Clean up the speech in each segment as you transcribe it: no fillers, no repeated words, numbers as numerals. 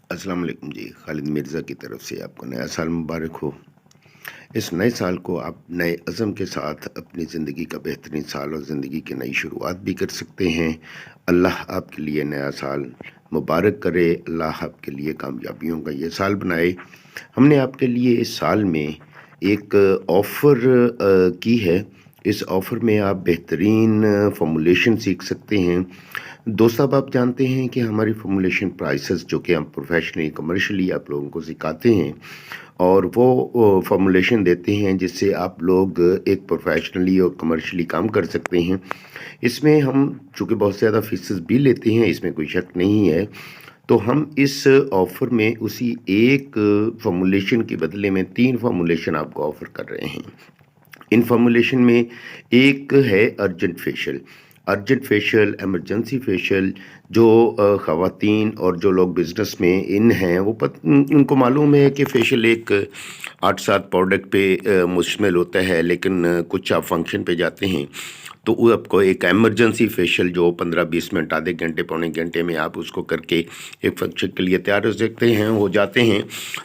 अस्सलाम वालेकुम जी। खालिद मिर्ज़ा की तरफ से आपको नया साल मुबारक हो। इस नए साल को आप नए अज़म के साथ अपनी ज़िंदगी का बेहतरीन साल और ज़िंदगी की नई शुरुआत भी कर सकते हैं। अल्लाह आपके लिए नया साल मुबारक करे, अल्लाह आपके लिए कामयाबियों का ये साल बनाए। हमने आपके लिए इस साल में एक ऑफ़र की है। इस ऑफ़र में आप बेहतरीन फ़ॉर्मूलेशन सीख सकते हैं। दोस्त साहब, आप जानते हैं कि हमारी फ़ॉर्मूलेशन प्राइसेस जो कि हम प्रोफ़ेशनली, कमर्शियली आप लोगों को सिखाते हैं और वो फ़ॉर्मूलेशन देते हैं जिससे आप लोग एक प्रोफ़ेशनली और कमर्शियली काम कर सकते हैं। इसमें हम चूँकि बहुत ज़्यादा फ़ीसेस भी लेते हैं, इसमें कोई शक नहीं है। तो हम इस ऑफ़र में उसी एक फ़ॉर्मूलेशन के बदले में 3 फ़ॉर्मूलेशन आपको ऑफ़र कर रहे हैं। इन फ़ॉर्मूलेशन में एक है urgent facial. Urgent facial, emergency facial जो ख़वातीन और जो लोग बिज़नेस में इन हैं वो उनको मालूम है कि फेशियल एक 8-7 प्रोडक्ट पे मुश्तमिल होता है, लेकिन कुछ आप फंक्शन पे जाते हैं तो वो आपको एक इमरजेंसी फेशियल जो 15-20 मिनट, आधे घंटे, पौने घंटे में आप उसको करके एक फंक्शन के लिए तैयार हो जाते हैं।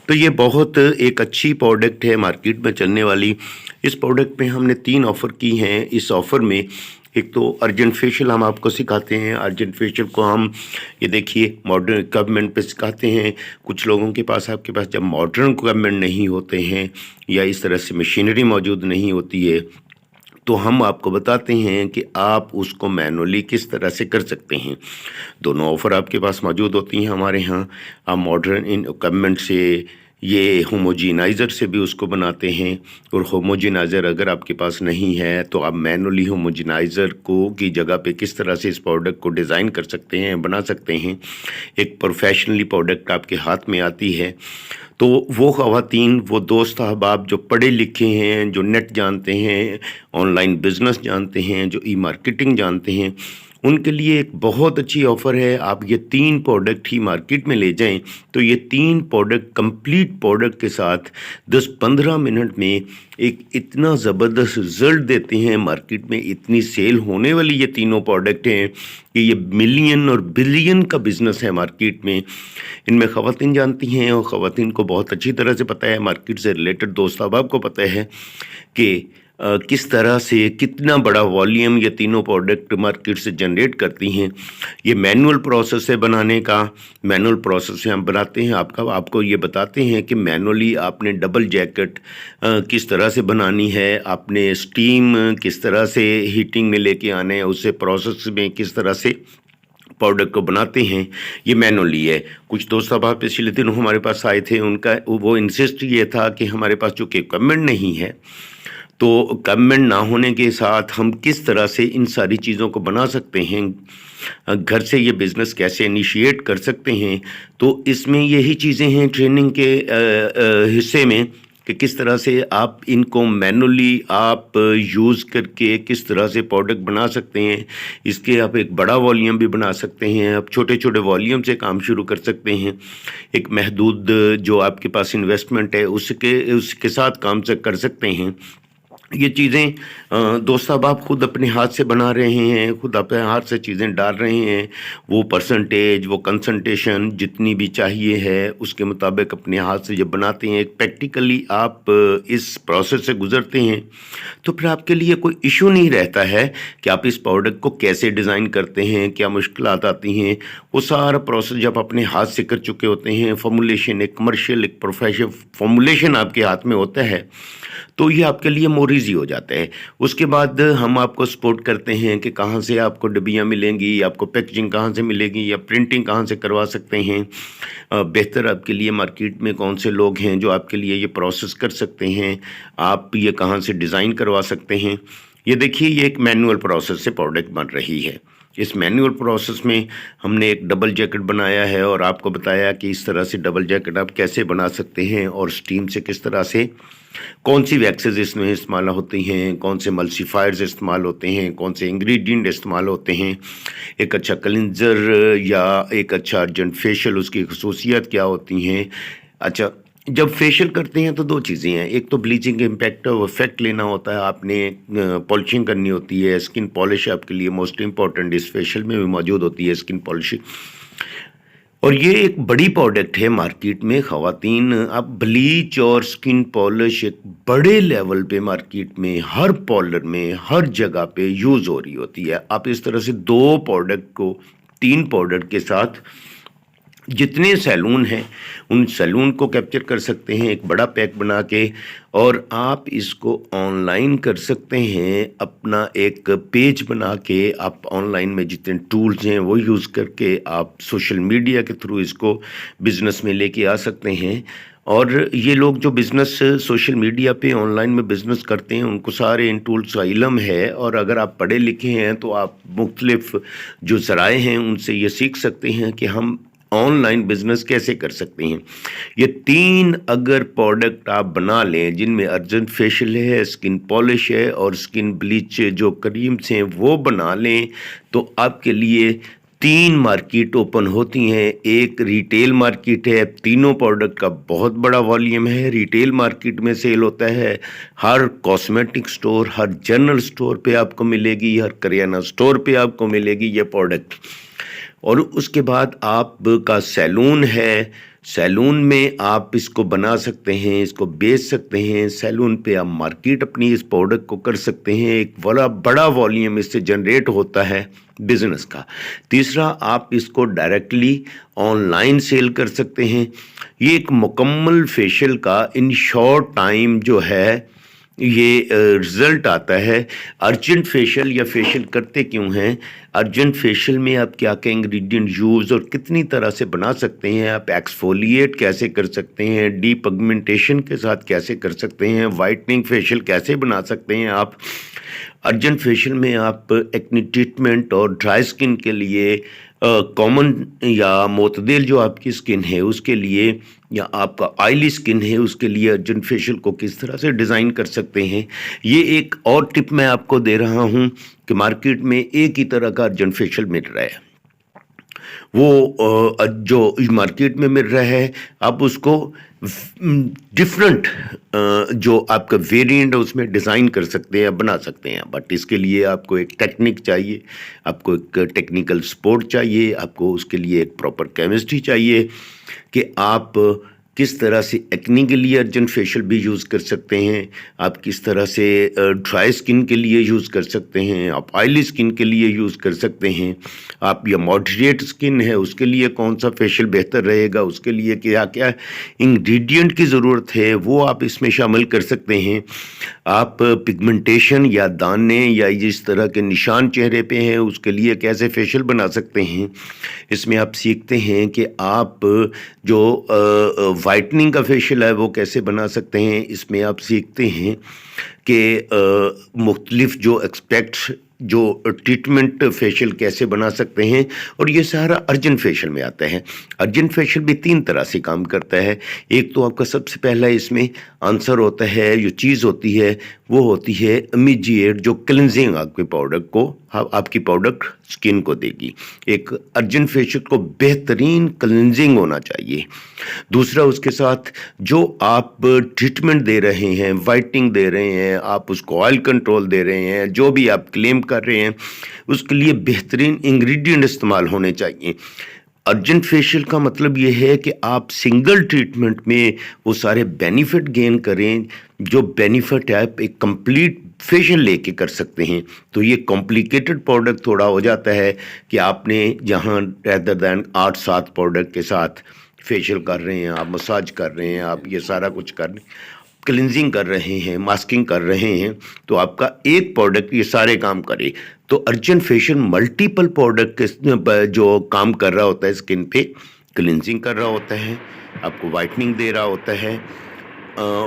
तो ये बहुत एक अच्छी प्रोडक्ट है मार्केट में चलने वाली। इस प्रोडक्ट में हमने 3 ऑफ़र की हैं। इस ऑफ़र में एक तो अर्जेंट फेशियल हम आपको सिखाते हैं। अर्जेंट फेशियल को हम ये देखिए मॉडर्न इक्विपमेंट पे सिखाते हैं। कुछ लोगों के पास, आपके पास जब मॉडर्न इक्विपमेंट नहीं होते हैं या इस तरह से मशीनरी मौजूद नहीं होती है, तो हम आपको बताते हैं कि आप उसको मैनुअली किस तरह से कर सकते हैं। दोनों ऑफ़र आपके पास मौजूद होती हैं हमारे यहाँ। आप मॉडर्न इन इक्विपमेंट से, ये होमोजेनाइज़र से भी उसको बनाते हैं, और होमोजेनाइज़र अगर आपके पास नहीं है तो आप मैनुअली होमोजेनाइज़र को की जगह पे किस तरह से इस प्रोडक्ट को डिज़ाइन कर सकते हैं, बना सकते हैं। एक प्रोफेशनली प्रोडक्ट आपके हाथ में आती है। तो वो ख़वातीन, वो दोस्त अहबाब जो पढ़े लिखे हैं, जो नेट जानते हैं, ऑनलाइन बिज़नेस जानते हैं, जो ई-मार्केटिंग जानते हैं, उनके लिए एक बहुत अच्छी ऑफ़र है। आप ये 3 प्रोडक्ट ही मार्केट में ले जाएँ, तो ये 3 प्रोडक्ट कंप्लीट प्रोडक्ट के साथ 10-15 मिनट में एक इतना ज़बरदस्त रिज़ल्ट देते हैं। मार्केट में इतनी सेल होने वाली ये तीनों प्रोडक्ट हैं कि ये मिलियन और बिलियन का बिज़नेस है मार्केट में। इनमें ख़वातीन जानती हैं और ख़वातीन को बहुत अच्छी तरह से पता है, मार्केट से रिलेटेड दोस्त अहबाब को पता है कि किस तरह से कितना बड़ा वॉल्यूम ये तीनों प्रोडक्ट मार्केट से जनरेट करती हैं। ये मैनुअल प्रोसेस है बनाने का। मैनुअल प्रोसेस से हम बनाते हैं। आपको ये बताते हैं कि मैनुअली आपने डबल जैकेट किस तरह से बनानी है, आपने स्टीम किस तरह से हीटिंग में लेके आने हैं, उससे प्रोसेस में किस तरह से प्रोडक्ट को बनाते हैं, ये मैनुअली है। कुछ दोस्त अब पिछले दिनों हमारे पास आए थे, उनका वो इंसिस्ट ये था कि हमारे पास चूँकि इक्विपमेंट नहीं है, तो इक्विपमेंट ना होने के साथ हम किस तरह से इन सारी चीज़ों को बना सकते हैं, घर से ये बिज़नेस कैसे इनिशिएट कर सकते हैं। तो इसमें यही चीज़ें हैं ट्रेनिंग के हिस्से में कि किस तरह से आप इनको मैनुअली आप यूज़ करके किस तरह से प्रोडक्ट बना सकते हैं। इसके आप एक बड़ा वॉल्यूम भी बना सकते हैं, आप छोटे-छोटे वॉल्यूम से काम शुरू कर सकते हैं। एक महदूद जो आपके पास इन्वेस्टमेंट है उसके साथ काम से कर सकते हैं। ये चीज़ें दोस्त साहब आप खुद अपने हाथ से बना रहे हैं, खुद अपने हाथ से चीज़ें डाल रहे हैं। वो परसेंटेज, वो कंसंट्रेशन जितनी भी चाहिए है उसके मुताबिक अपने हाथ से जब बनाते हैं, प्रैक्टिकली आप इस प्रोसेस से गुज़रते हैं, तो फिर आपके लिए कोई इशू नहीं रहता है कि आप इस प्रोडक्ट को कैसे डिज़ाइन करते हैं, क्या मुश्किलात आती हैं। वो सारा प्रोसेस जब अपने हाथ से कर चुके होते हैं, फॉर्मूलेशन एक कमर्शियल, एक प्रोफेशनल फॉर्मूलेशन आपके हाथ में होता है, तो ये आपके लिए मोर ईज़ी हो जाता है। उसके बाद हम आपको सपोर्ट करते हैं कि कहाँ से आपको डब्बियाँ मिलेंगी, आपको पैकेजिंग कहाँ से मिलेगी या प्रिंटिंग कहाँ से करवा सकते हैं। बेहतर आपके लिए मार्केट में कौन से लोग हैं जो आपके लिए ये प्रोसेस कर सकते हैं, आप ये कहाँ से डिज़ाइन करवा सकते हैं। ये देखिए, ये एक मैनुअल प्रोसेस से प्रोडक्ट बन रही है। इस मैनुअल प्रोसेस में हमने एक डबल जैकेट बनाया है और आपको बताया कि इस तरह से डबल जैकेट आप कैसे बना सकते हैं और स्टीम से किस तरह से, कौन सी वैक्सेस इसमें इस्तेमाल होती हैं, कौन से मल्सीफायर्स इस्तेमाल होते हैं, कौन से इंग्रेडिएंट इस्तेमाल होते हैं, एक अच्छा क्लींजर या एक अच्छा अर्जेंट फेशियल उसकी खसूसियात क्या होती हैं। अच्छा, जब फेशियल करते हैं तो 2 चीज़ें हैं, एक तो ब्लीचिंग इम्पैक्ट इफ़ेक्ट लेना होता है, आपने पॉलिशिंग करनी होती है। स्किन पॉलिश आपके लिए मोस्ट इम्पॉर्टेंट इस फेशियल में भी मौजूद होती है, स्किन पॉलिशिंग। और ये एक बड़ी प्रोडक्ट है मार्केट में। ख़वातीन, अब ब्लीच और स्किन पॉलिश एक बड़े लेवल पे मार्केट में हर पार्लर में हर जगह पे यूज़ हो रही होती है। आप इस तरह से 2 प्रोडक्ट को 3 प्रोडक्ट के साथ जितने सैलून हैं उन सैलून को कैप्चर कर सकते हैं एक बड़ा पैक बना के, और आप इसको ऑनलाइन कर सकते हैं। अपना एक पेज बना के आप ऑनलाइन में जितने टूल्स हैं वो यूज़ करके आप सोशल मीडिया के थ्रू इसको बिज़नेस में लेके आ सकते हैं। और ये लोग जो बिज़नेस सोशल मीडिया पे ऑनलाइन में बिज़नेस करते हैं उनको सारे इन टूल्स का इल्म है, और अगर आप पढ़े लिखे हैं तो आप मुख्तलिफ जो ज़राए हैं उनसे ये सीख सकते हैं कि हम ऑनलाइन बिजनेस कैसे कर सकते हैं। ये 3 अगर प्रोडक्ट आप बना लें जिनमें अर्जेंट फेशियल है, स्किन पॉलिश है और स्किन ब्लीच जो क्रीम्स हैं वो बना लें, तो आपके लिए 3 मार्केट ओपन होती हैं। एक रिटेल मार्केट है, तीनों प्रोडक्ट का बहुत बड़ा वॉल्यूम है। रिटेल मार्केट में सेल होता है, हर कॉस्मेटिक स्टोर, हर जनरल स्टोर पे आपको मिलेगी, हर करियाना स्टोर पे आपको मिलेगी ये प्रोडक्ट। और उसके बाद आपका सैलून है, सैलून में आप इसको बना सकते हैं, इसको बेच सकते हैं। सैलून पे आप मार्केट अपनी इस प्रोडक्ट को कर सकते हैं। एक बड़ा बड़ा वॉल्यूम इससे जनरेट होता है बिजनेस का। तीसरा, आप इसको डायरेक्टली ऑनलाइन सेल कर सकते हैं। ये एक मुकम्मल फेशियल का इन शॉर्ट टाइम जो है ये रिज़ल्ट आता है। अर्जेंट फेशियल या फेशियल करते क्यों हैं? अर्जेंट फेशियल में आप क्या क्या इंग्रेडिएंट यूज़ और कितनी तरह से बना सकते हैं, आप एक्सफोलिएट कैसे कर सकते हैं, डीपिगमेंटेशन के साथ कैसे कर सकते हैं, वाइटनिंग फेशियल कैसे बना सकते हैं आप। अर्जेंट फेशियल में आप एक्ने ट्रीटमेंट और ड्राई स्किन के लिए कॉमन या मोतदिल जो आपकी स्किन है उसके लिए, या आपका ऑयली स्किन है उसके लिए अर्जेंट फेशियल को किस तरह से डिज़ाइन कर सकते हैं। ये एक और टिप मैं आपको दे रहा हूँ कि मार्केट में एक ही तरह का अर्जेंट फेशियल मिल रहा है। वो जो मार्केट में मिल रहा है आप उसको डिफरेंट जो आपका वेरिएंट है उसमें डिज़ाइन कर सकते हैं, बना सकते हैं। बट इसके लिए आपको एक टेक्निक चाहिए, आपको एक टेक्निकल सपोर्ट चाहिए, आपको उसके लिए एक प्रॉपर केमिस्ट्री चाहिए कि आप किस तरह से एक्ने के लिए अर्जेंट फेशियल भी यूज़ कर सकते हैं, आप किस तरह से ड्राई स्किन के लिए यूज़ कर सकते हैं, आप ऑयली स्किन के लिए यूज़ कर सकते हैं, आप या मॉडरेट स्किन है उसके लिए कौन सा फेशियल बेहतर रहेगा, उसके लिए क्या क्या इंग्रेडिएंट की ज़रूरत है वो आप इसमें शामिल कर सकते हैं। आप पिगमेंटेशन या दाने या जिस तरह के निशान चेहरे पे हैं उसके लिए कैसे फेशियल बना सकते हैं। इसमें आप सीखते हैं कि आप जो वाइटनिंग का फेशियल है वो कैसे बना सकते हैं। इसमें आप सीखते हैं कि मुख्तलिफ जो एक्सपेक्ट्स जो ट्रीटमेंट फेशियल कैसे बना सकते हैं, और ये सारा अर्जेंट फेशियल में आता है। अर्जेंट फेशियल भी 3 तरह से काम करता है। एक तो आपका सबसे पहला इसमें आंसर होता है, जो चीज़ होती है वो होती है इमीडिएट जो क्लिनजिंग आपके प्रोडक्ट को आपकी प्रोडक्ट स्किन को देगी। एक अर्जेंट फेशियल को बेहतरीन क्लिनजिंग होना चाहिए। दूसरा, उसके साथ जो आप ट्रीटमेंट दे रहे हैं, वाइटनिंग दे रहे हैं, आप उसको ऑयल कंट्रोल दे रहे हैं, जो भी आप क्लेम कर रहे हैं उसके लिए बेहतरीन इंग्रेडिएंट इस्तेमाल होने चाहिए। अर्जेंट फेशियल का मतलब ये है कि आप सिंगल ट्रीटमेंट में वो सारे बेनिफिट गेन करें जो बेनिफिट आप एक कंप्लीट फेशियल लेके कर सकते हैं। तो ये कॉम्प्लिकेटेड प्रोडक्ट थोड़ा हो जाता है कि आपने जहाँ रेदर दैन 8-7 प्रोडक्ट के साथ फेशियल कर रहे हैं, आप मसाज कर रहे हैं, आप ये सारा कुछ कर रहे हैं, क्लिनजिंग कर रहे हैं, मास्किंग कर रहे हैं, तो आपका एक प्रोडक्ट ये सारे काम करे। तो अर्जेंट फेशियल मल्टीपल प्रोडक्ट के जो काम कर रहा होता है स्किन पे, क्लिनजिंग कर रहा होता है, आपको वाइटनिंग दे रहा होता है,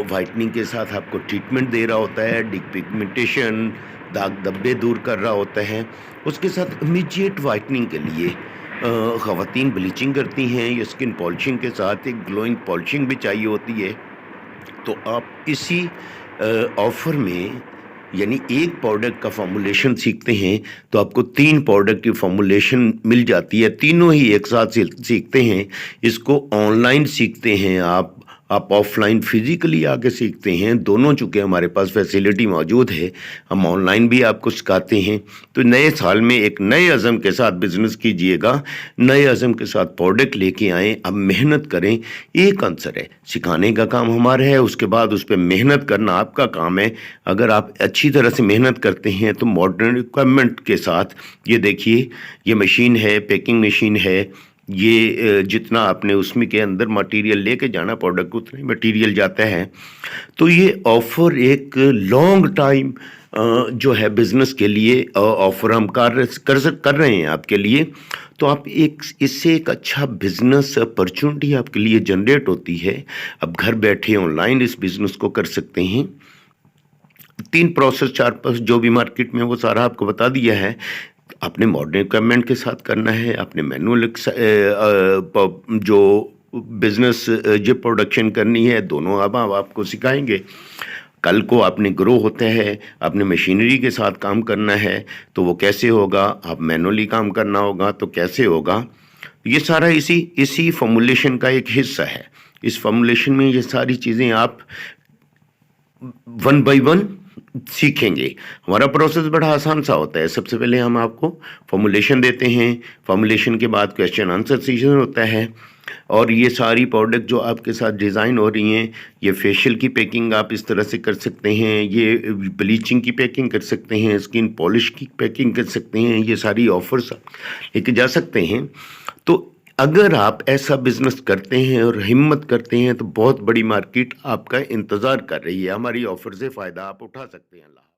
वाइटनिंग के साथ आपको ट्रीटमेंट दे रहा होता है, डिपिगमेंटेशन दाग धब्बे दूर कर रहा होता है। उसके साथ इमीडिएट वाइटनिंग के लिए ख़वातीन ब्लीचिंग करती हैं या स्किन पॉलिशिंग के साथ एक ग्लोइंग पॉलिशिंग भी चाहिए होती है। तो आप इसी ऑफ़र में यानी एक प्रोडक्ट का फॉर्मूलेशन सीखते हैं तो आपको 3 प्रोडक्ट की फॉर्मूलेशन मिल जाती है, तीनों ही एक साथ सीखते हैं। इसको ऑनलाइन सीखते हैं आप, आप ऑफलाइन फिजिकली आके सीखते हैं, दोनों चूँकि हमारे पास फैसिलिटी मौजूद है, हम ऑनलाइन भी आपको सिखाते हैं। तो नए साल में एक नए अज़म के साथ बिज़नेस कीजिएगा, नए अज़म के साथ प्रोडक्ट लेके आएँ, अब मेहनत करें। एक आंसर है, सिखाने का काम हमारा है, उसके बाद उस पे मेहनत करना आपका काम है। अगर आप अच्छी तरह से मेहनत करते हैं तो मॉडर्न इक्विपमेंट के साथ, ये देखिए, ये मशीन है, पैकिंग मशीन है, ये जितना आपने उसमें के अंदर मटेरियल लेके जाना प्रोडक्ट को उतना ही मटेरियल जाता है। तो ये ऑफ़र एक लॉन्ग टाइम जो है बिज़नेस के लिए ऑफ़र हम कर रहे हैं आपके लिए। तो आप एक इससे एक अच्छा बिज़नेस अपॉर्चुनिटी आपके लिए जनरेट होती है। अब घर बैठे ऑनलाइन इस बिज़नेस को कर सकते हैं। 3 प्रोसेस 4 प्रोसेस जो भी मार्केट में वो सारा आपको बता दिया है। आपने मॉडर्न इक्विपमेंट के साथ करना है, आपने मैनुअल जो बिजनेस जो प्रोडक्शन करनी है, दोनों अब हम आपको सिखाएंगे। कल को आपने ग्रो होता है, आपने मशीनरी के साथ काम करना है तो वो कैसे होगा, आप मैनुअली काम करना होगा तो कैसे होगा। ये सारा इसी इसी फॉर्मूलेशन का एक हिस्सा है। इस फॉर्मूलेशन में ये सारी चीज़ें आप वन बाय वन सीखेंगे। हमारा प्रोसेस बड़ा आसान सा होता है। सबसे पहले हम आपको फॉर्मूलेशन देते हैं, फॉर्मूलेशन के बाद क्वेश्चन आंसर सेशन होता है, और ये सारी प्रोडक्ट जो आपके साथ डिज़ाइन हो रही हैं, ये फेशियल की पैकिंग आप इस तरह से कर सकते हैं, ये ब्लीचिंग की पैकिंग कर सकते हैं, स्किन पॉलिश की पैकिंग कर सकते हैं, ये सारी ऑफर्स लेके जा सकते हैं। तो अगर आप ऐसा बिजनेस करते हैं और हिम्मत करते हैं तो बहुत बड़ी मार्केट आपका इंतज़ार कर रही है। हमारी ऑफ़र से फ़ायदा आप उठा सकते हैं।